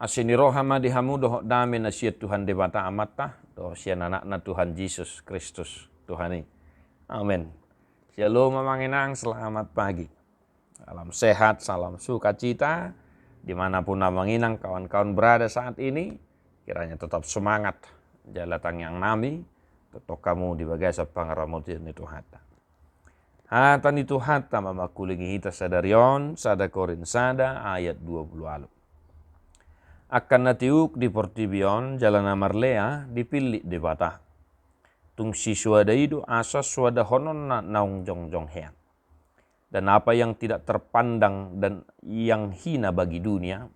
Asini rohama dihamu doh dame na siya Tuhan debata amata doh siya anak na Tuhan Yesus Kristus Tuhani. Amin. Shalom mamanginang, selamat pagi. Salam sehat, salam sukacita dimanapun mamanginang kawan-kawan berada saat ini. Kiranya tetap semangat jalatang yang nami tetap kamu di bagasa pangaramutin itu hata. Hatan itu hata mamakulingi hita sadarion sada korin sada ayat 20 alu. Akan natiuk di Portibion jalan Amarlea dipilih di Batah. Tung si suada itu asas suada honon na naung jong hean. Dan apa yang tidak terpandang dan yang hina bagi dunia,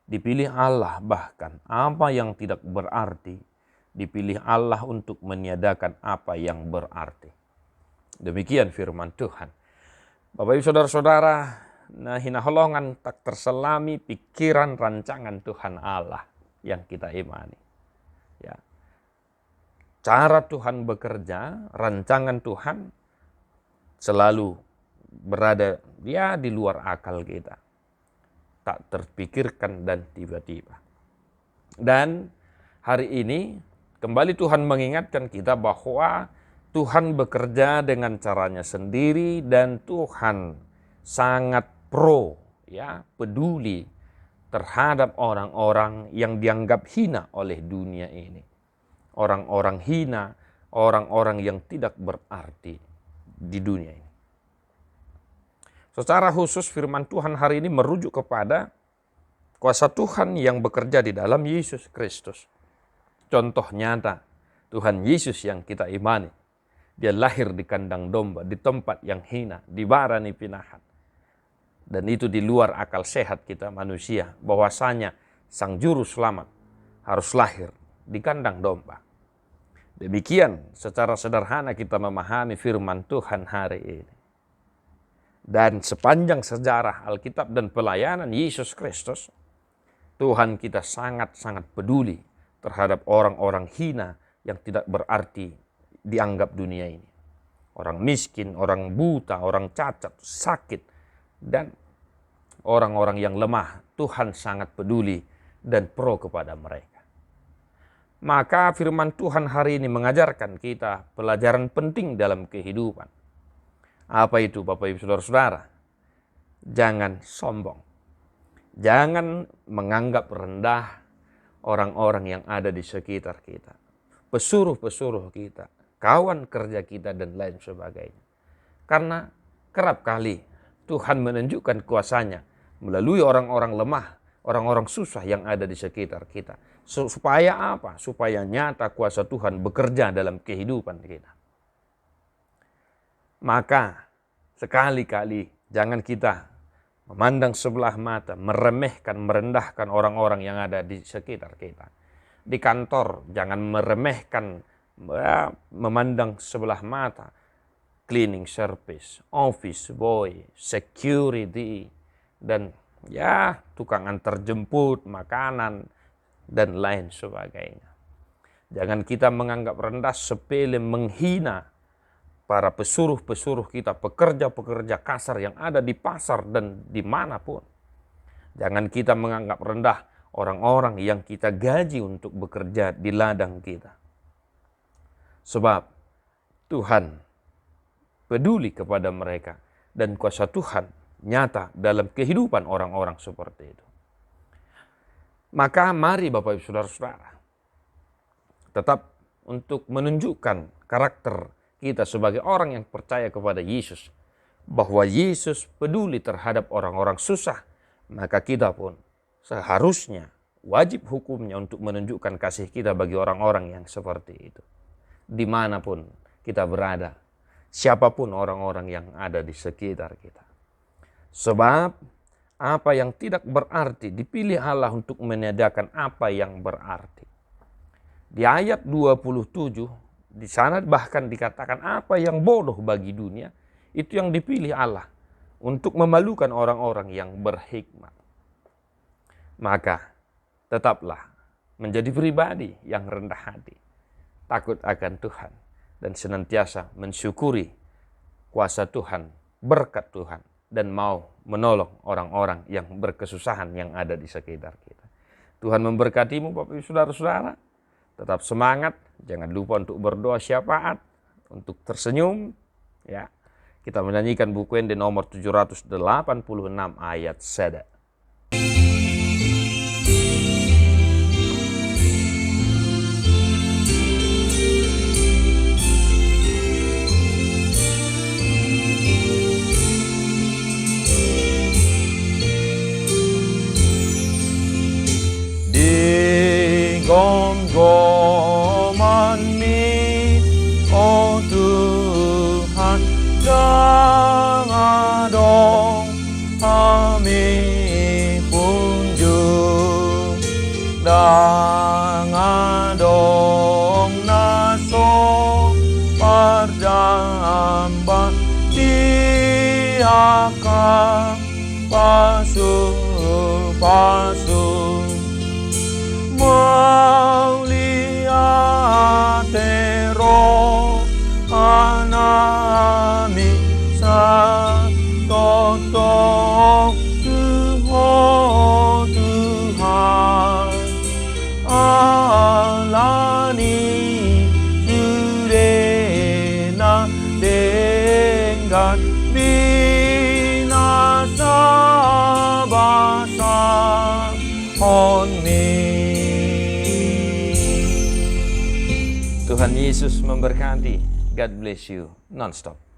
dipilih Allah, bahkan apa yang tidak berarti, dipilih Allah untuk meniadakan apa yang berarti. Demikian firman Tuhan. Bapak ibu saudara-saudara, nah hina holongan tak terselami pikiran rancangan Tuhan Allah yang kita imani. Ya. Cara Tuhan bekerja, rancangan Tuhan selalu berada di luar akal kita. Tak terpikirkan dan tiba-tiba. Dan hari ini kembali Tuhan mengingatkan kita bahwa Tuhan bekerja dengan caranya sendiri dan Tuhan sangat peduli terhadap orang-orang yang dianggap hina oleh dunia ini. Orang-orang hina, orang-orang yang tidak berarti di dunia ini. Secara khusus firman Tuhan hari ini merujuk kepada kuasa Tuhan yang bekerja di dalam Yesus Kristus. Contoh nyata Tuhan Yesus yang kita imani. Dia lahir di kandang domba, di tempat yang hina, di barani pinahan. Dan itu di luar akal sehat kita manusia, bahwasanya sang juru selamat harus lahir di kandang domba. Demikian secara sederhana kita memahami firman Tuhan hari ini. Dan sepanjang sejarah Alkitab dan pelayanan Yesus Kristus, Tuhan kita sangat-sangat peduli terhadap orang-orang hina yang tidak berarti dianggap dunia ini. Orang miskin, orang buta, orang cacat, sakit, dan orang-orang yang lemah, Tuhan sangat peduli dan pro kepada mereka. Maka firman Tuhan hari ini mengajarkan kita pelajaran penting dalam kehidupan. Apa itu Bapak Ibu Saudara-saudara? Jangan sombong. Jangan menganggap rendah orang-orang yang ada di sekitar kita. Pesuruh-pesuruh kita, kawan kerja kita dan lain sebagainya. Karena kerap kali Tuhan menunjukkan kuasanya melalui orang-orang lemah, orang-orang susah yang ada di sekitar kita. Supaya apa? Supaya nyata kuasa Tuhan bekerja dalam kehidupan kita. Maka sekali-kali jangan kita memandang sebelah mata, meremehkan, merendahkan orang-orang yang ada di sekitar kita. Di kantor jangan meremehkan, memandang sebelah mata cleaning service, office boy, security, dan tukang antar jemput, makanan, dan lain sebagainya. Jangan kita menganggap rendah, sepele, menghina para pesuruh-pesuruh kita, pekerja-pekerja kasar yang ada di pasar dan dimanapun. Jangan kita menganggap rendah orang-orang yang kita gaji untuk bekerja di ladang kita. Sebab Tuhan peduli kepada mereka dan kuasa Tuhan nyata dalam kehidupan orang-orang seperti itu. Maka mari Bapak Ibu Saudara-saudara tetap untuk menunjukkan karakter kita sebagai orang yang percaya kepada Yesus, bahwa Yesus peduli terhadap orang-orang susah, maka kita pun seharusnya wajib hukumnya untuk menunjukkan kasih kita bagi orang-orang yang seperti itu. Dimanapun kita berada, siapapun orang-orang yang ada di sekitar kita. Sebab apa yang tidak berarti dipilih Allah untuk meniadakan apa yang berarti. Di ayat 27, di sana bahkan dikatakan apa yang bodoh bagi dunia, itu yang dipilih Allah untuk memalukan orang-orang yang berhikmat. Maka tetaplah menjadi pribadi yang rendah hati, takut akan Tuhan, dan senantiasa mensyukuri kuasa Tuhan, berkat Tuhan, dan mau menolong orang-orang yang berkesusahan yang ada di sekitar kita. Tuhan memberkatimu Bapak Ibu Saudara-saudara. Tetap semangat, jangan lupa untuk berdoa syafaat, untuk tersenyum. Ya, kita menyanyikan buku Ende nomor 786 ayat Seda. Gom-goman-Mi, oh Tuhan, jangan dong kami punjung, jangan dong naso parjamban diakang pasu-pasu. Mau lihat tero anami sa toto Tuhan alani jurena dengan binasa basa honi. Tuhan Yesus memberkati. God bless you non-stop.